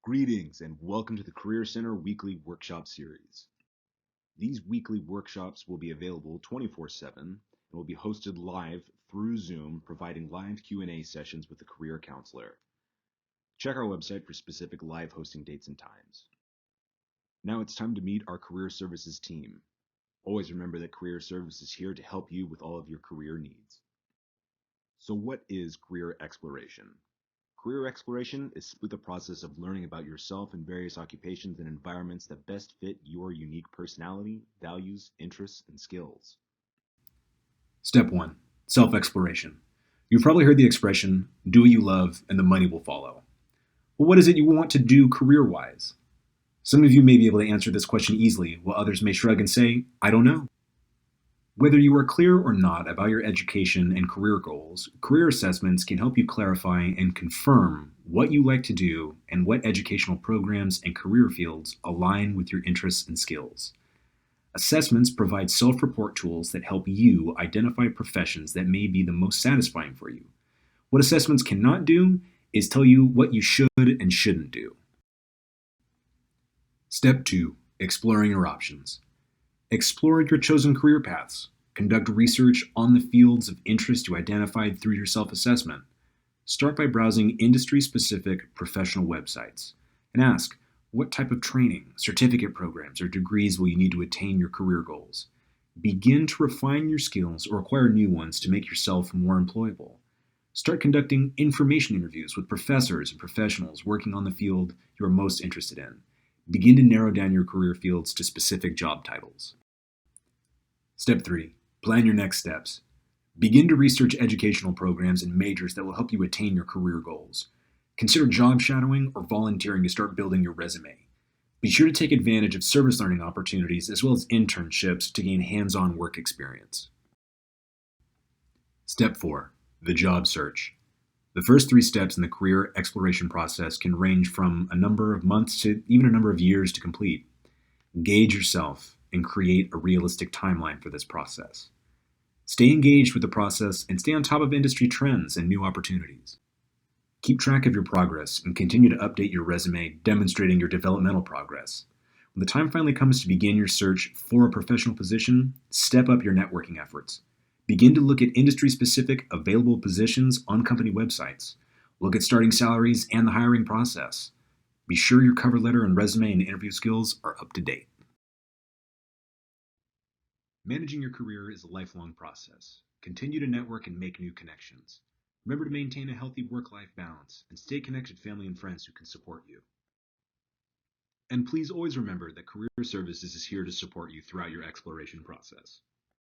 Greetings and welcome to the Career Center Weekly Workshop Series. These weekly workshops will be available 24/7 and will be hosted live through Zoom, providing live Q&A sessions with the career counselor. Check our website for specific live hosting dates and times. Now it's time to meet our Career Services team. Always remember that Career Service is here to help you with all of your career needs. So what is career exploration? Career exploration is simply the process of learning about yourself in various occupations and environments that best fit your unique personality, values, interests, and skills. Step 1. Self-exploration. You've probably heard the expression, do what you love and the money will follow. Well, what is it you want to do career-wise? Some of you may be able to answer this question easily, while others may shrug and say, I don't know. Whether you are clear or not about your education and career goals, career assessments can help you clarify and confirm what you like to do and what educational programs and career fields align with your interests and skills. Assessments provide self-report tools that help you identify professions that may be the most satisfying for you. What assessments cannot do is tell you what you should and shouldn't do. Step 2. Exploring your options. Explore your chosen career paths. Conduct research on the fields of interest you identified through your self-assessment. Start by browsing industry-specific professional websites and ask, what type of training, certificate programs, or degrees will you need to attain your career goals? Begin to refine your skills or acquire new ones to make yourself more employable. Start conducting information interviews with professors and professionals working on the field you are most interested in. Begin to narrow down your career fields to specific job titles. Step 3. Plan your next steps. Begin to research educational programs and majors that will help you attain your career goals. Consider job shadowing or volunteering to start building your resume. Be sure to take advantage of service learning opportunities as well as internships to gain hands-on work experience. Step 4. The job search. The first 3 steps in the career exploration process can range from a number of months to even a number of years to complete. Gauge yourself and create a realistic timeline for this process. Stay engaged with the process and stay on top of industry trends and new opportunities. Keep track of your progress and continue to update your resume, demonstrating your developmental progress. When the time finally comes to begin your search for a professional position, step up your networking efforts. Begin to look at industry-specific available positions on company websites. Look at starting salaries and the hiring process. Be sure your cover letter and resume and interview skills are up to date. Managing your career is a lifelong process. Continue to network and make new connections. Remember to maintain a healthy work-life balance and stay connected to family and friends who can support you. And please always remember that Career Services is here to support you throughout your exploration process.